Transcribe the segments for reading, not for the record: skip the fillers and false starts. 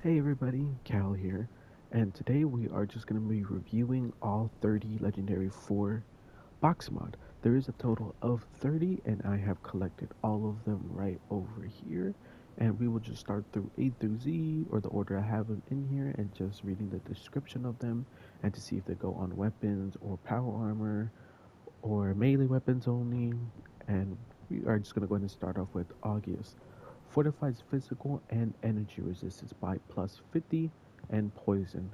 Hey everybody, Cal here, and today we are just going to be reviewing all 30 Legendary 4 box mod. There is a total of 30 and I have collected all of them right over here, and we will just start through A through Z, or the order I have them in here, and just reading the description of them and to see if they go on weapons or power armor or melee weapons only. And we are just going to go ahead and start off with Aegis. Fortifies physical and energy resistance by plus 50 and poison.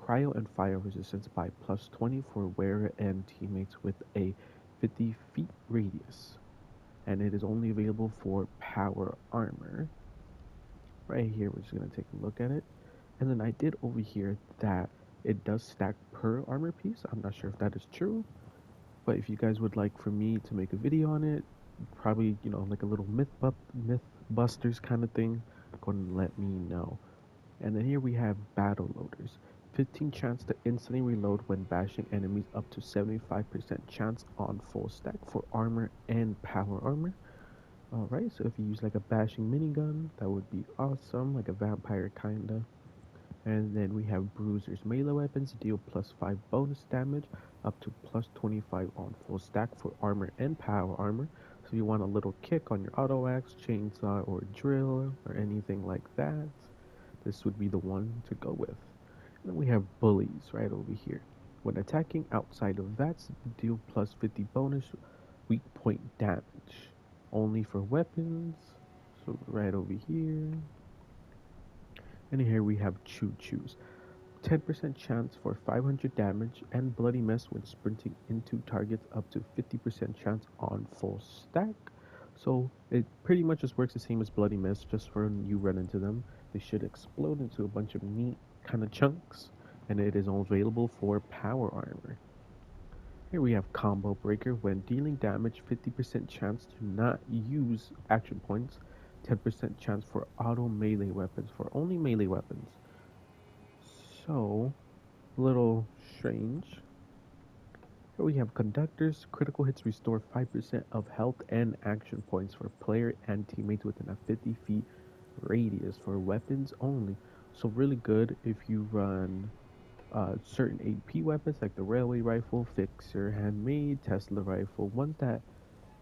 Cryo and fire resistance by plus 20 for wearer and teammates with a 50 feet radius. And it is only available for power armor. Right here, we're just going to take a look at it. And then I did over here that it does stack per armor piece. I'm not sure if that is true, but if you guys would like for me to make a video on it, probably, like a little myth busters kind of thing, go and let me know. And then here we have battle loaders. 15 chance to instantly reload when bashing enemies, up to 75% chance on full stack for armor and power armor. Alright, so if you use like a bashing minigun, that would be awesome, like a vampire kinda. And then we have bruisers. Melee weapons deal plus 5 bonus damage, up to plus 25 on full stack for armor and power armor. So if you want a little kick on your auto axe, chainsaw, or drill, or anything like that, this would be the one to go with. And then we have bullies right over here. When attacking outside of v.a.t.s, deal plus 50 bonus weak point damage. Only for weapons. So right over here. And here we have choo-choos. 10% chance for 500 damage and bloody mess when sprinting into targets, up to 50% chance on full stack. So it pretty much just works the same as bloody mess, just for when you run into them. They should explode into a bunch of neat kind of chunks, and it is all available for power armor. Here we have combo breaker. When dealing damage, 50% chance to not use action points, 10% chance for auto melee weapons, for only melee weapons. So little strange. Here we have conductors. Critical hits restore 5% of health and action points for player and teammates within a 50 feet radius, for weapons only. So really good if you run certain AP weapons like the railway rifle, fixer, handmade, Tesla rifle, ones that,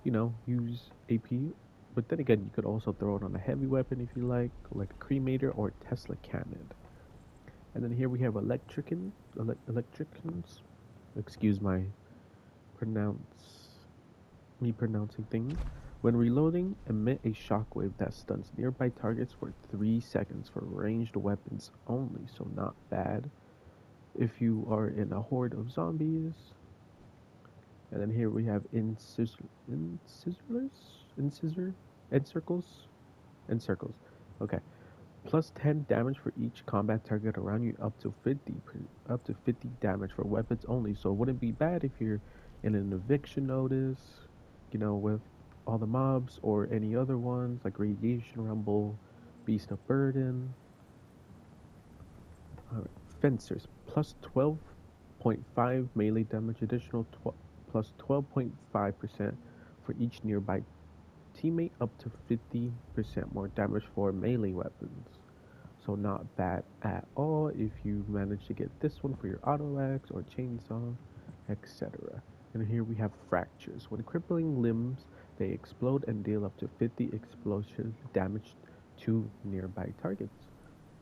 use AP. But then again, you could also throw it on a heavy weapon if you like a cremator or Tesla cannon. And then here we have electricans. Excuse my pronounce me pronouncing things. When reloading, emit a shockwave that stuns nearby targets for 3 seconds, for ranged weapons only, so not bad if you are in a horde of zombies. And then here we have incisor, encircles, encircles. Okay, plus 10 damage for each combat target around you, up to 50 damage for weapons only. So it wouldn't be bad if you're in an eviction notice, with all the mobs, or any other ones like Radiation Rumble, Beast of Burden. Alright. Fencers, plus 12.5 melee damage, additional plus 12.5% for each nearby teammate, up to 50% more damage for melee weapons. So not bad at all if you manage to get this one for your auto axe or chainsaw, etc. And here we have fractures. When crippling limbs, they explode and deal up to 50 explosion damage to nearby targets.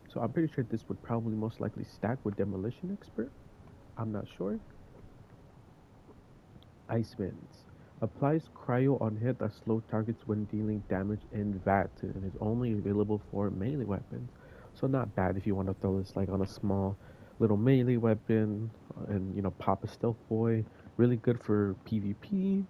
So I'm pretty sure this would probably most likely stack with Demolition Expert. I'm not sure. Icemans. Applies cryo on hit that slow targets when dealing damage in v.a.t.s, and is only available for melee weapons. So not bad if you want to throw this like on a small little melee weapon, and pop a stealth boy. Really good for PvP.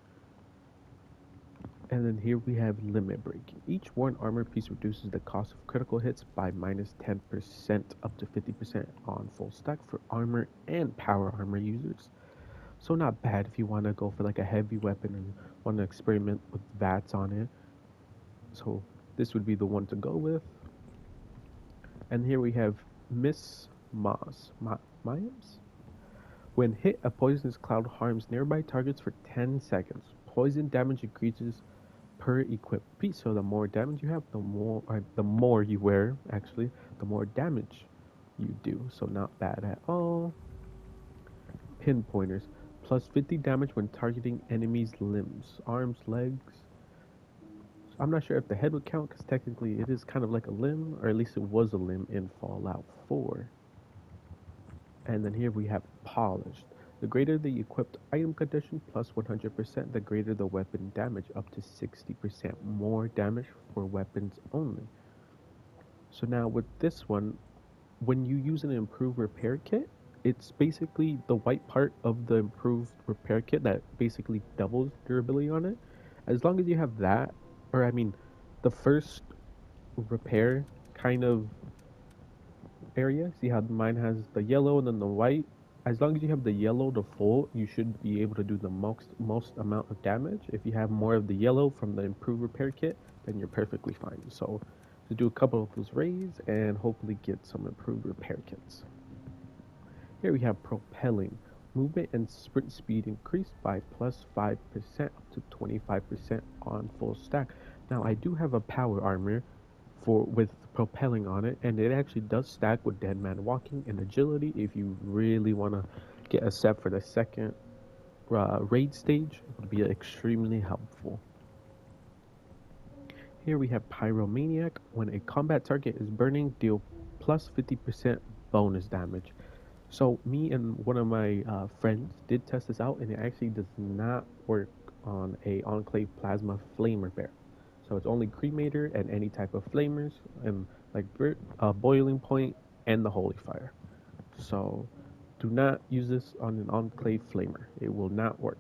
And then here we have limit breaking. Each worn armor piece reduces the cost of critical hits by minus 10%, up to 50% on full stack for armor and power armor users. So not bad if you want to go for like a heavy weapon and want to experiment with v.a.t.s on it. So this would be the one to go with. And here we have Miss Moss. Mayams? When hit, a poisonous cloud harms nearby targets for 10 seconds. Poison damage increases per equipped piece. So the more damage you have, the more you wear. Actually, the more damage you do. So not bad at all. Pinpointers plus 50 damage when targeting enemies' limbs, arms, legs. So I'm not sure if the head would count because technically it is kind of like a limb, or at least it was a limb in Fallout 4. And then here we have polished. The greater the equipped item condition plus 100%, the greater the weapon damage, up to 60% more damage for weapons only. So now with this one, when you use an improved repair kit, it's basically the white part of the improved repair kit that basically doubles durability on it. As long as you have that, or I mean, the first repair kind of area. See how mine has the yellow and then the white. As long as you have the yellow default, you should be able to do the most amount of damage. If you have more of the yellow from the improved repair kit, then you're perfectly fine. So, to do a couple of those raids and hopefully get some improved repair kits. Here we have propelling. Movement and sprint speed increased by plus 5% up to 25% on full stack. Now I do have a power armor for with propelling on it, and it actually does stack with dead man walking and agility if you really want to get a set for the second raid stage. It would be extremely helpful. Here we have Pyromaniac. When a combat target is burning, deal plus 50% bonus damage. So me and one of my friends did test this out, and it actually does not work on a Enclave Plasma Flamer Bear. So it's only Cremator and any type of flamers, and like Boiling Point and the Holy Fire. So do not use this on an Enclave Flamer. It will not work.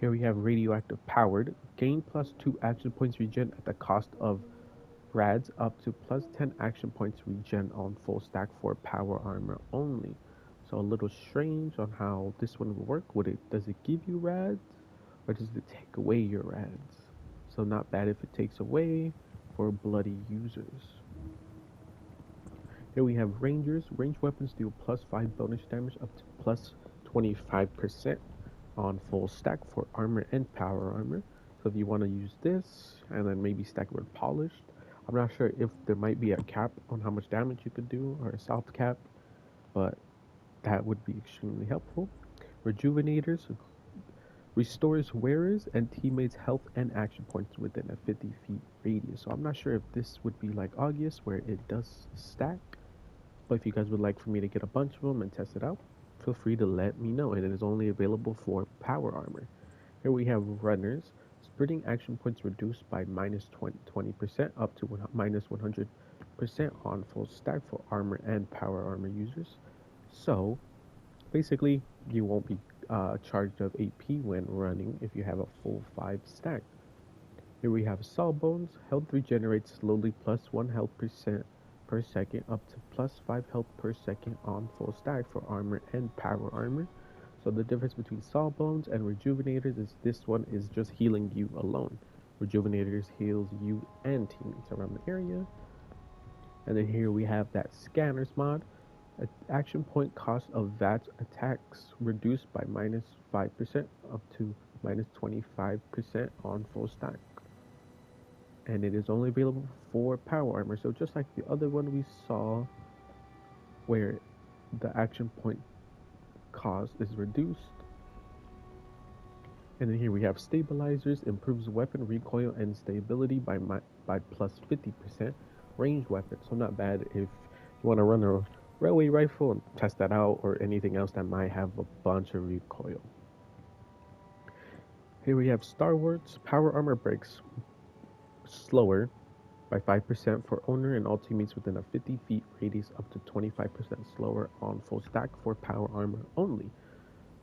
Here we have Radioactive Powered. Gain plus 2 action points regen at the cost of Rads up to plus 10 action points regen on full stack for power armor only. So a little strange on how this one will work. Does it give you rads or does it take away your rads? So not bad if it takes away for bloody users. Here we have rangers. Ranged weapons deal plus 5 bonus damage up to plus 25% on full stack for armor and power armor. So if you want to use this and then maybe stack it with polished, I'm not sure if there might be a cap on how much damage you could do or a soft cap, but that would be extremely helpful. Rejuvenators restores wearers and teammates health and action points within a 50 feet radius. So I'm not sure if this would be like Aegis where it does stack, but if you guys would like for me to get a bunch of them and test it out, feel free to let me know. And it is only available for power armor. Here we have runners. Sprinting action points reduced by minus 20% up to minus 100% on full stack for armor and power armor users. So basically, you won't be charged of AP when running if you have a full 5 stack. Here we have Sawbones. Health regenerates slowly plus 1 health percent per second up to plus 5 health per second on full stack for armor and power armor. So the difference between Sawbones and Rejuvenators is this one is just healing you alone. Rejuvenators heals you and teammates around the area. And then here we have that Scanners mod. Action point cost of v.a.t.s attacks reduced by minus 5% up to minus 25% on full stack. And it is only available for power armor. So just like the other one we saw, where the action point cost is reduced. And then here we have stabilizers, improves weapon recoil and stability by plus 50%. Ranged weapon, so not bad if you want to run a railway rifle and test that out, or anything else that might have a bunch of recoil. Here we have Star Wars, power armor breaks slower by 5% for owner and all teammates within a 50 feet radius, up to 25% slower on full stack for power armor only.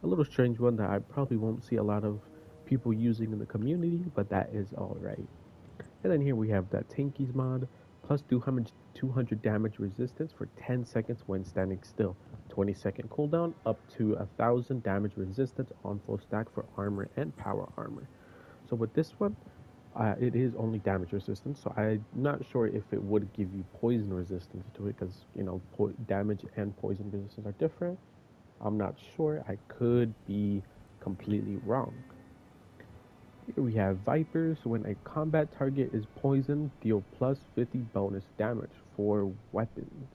A little strange one that I probably won't see a lot of people using in the community, but that is alright. And then here we have that Tankies mod, plus 200 damage resistance for 10 seconds when standing still. 20-second cooldown, up to 1000 damage resistance on full stack for armor and power armor. So with this one, it is only damage resistance, so I'm not sure if it would give you poison resistance to it, because damage and poison resistance are different. I'm not sure. I could be completely wrong. Here we have Vipers. When a combat target is poisoned, deal plus 50 bonus damage for weapons.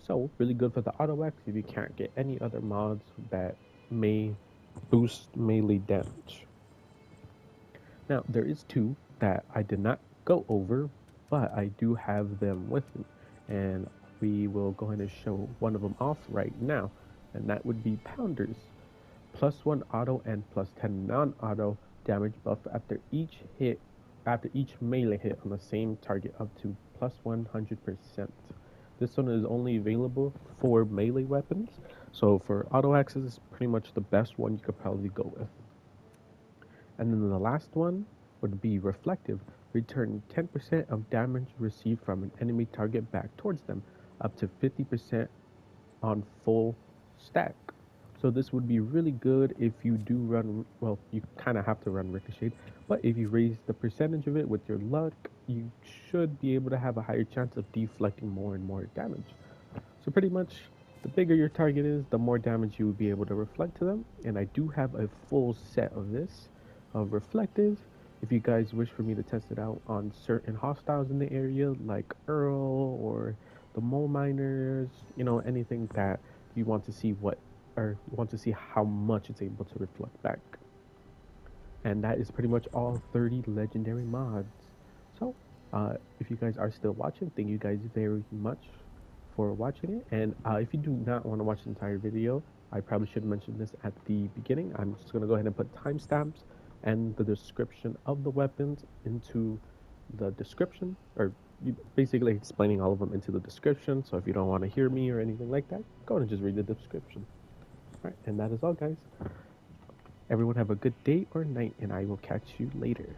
So, really good for the auto X if you can't get any other mods that may boost melee damage. Now, there is two that I did not go over, but I do have them with me. And we will go ahead and show one of them off right now. And that would be Pounders. Plus 1 auto and plus 10 non-auto damage buff after each melee hit on the same target up to plus 100%. This one is only available for melee weapons, so for auto axes is pretty much the best one you could probably go with. And then the last one would be Reflective. Return 10% of damage received from an enemy target back towards them, up to 50% on full stack. So this would be really good if you do run, well, you kind of have to run Ricochet, but if you raise the percentage of it with your luck, you should be able to have a higher chance of deflecting more and more damage. So pretty much, the bigger your target is, the more damage you would be able to reflect to them. And I do have a full set of this, of Reflective. If you guys wish for me to test it out on certain hostiles in the area, like Earl or the Mole Miners, anything that you want to see or you want to see how much it's able to reflect back. And that is pretty much all 30 legendary mods. So, if you guys are still watching, thank you guys very much for watching it. And if you do not want to watch the entire video, I probably should mention this at the beginning. I'm just going to go ahead and put timestamps and the description of the weapons into the description, or basically explaining all of them into the description. So if you don't want to hear me or anything like that, go ahead and just read the description. All right, and that is all, guys. Everyone have a good day or night, and I will catch you later.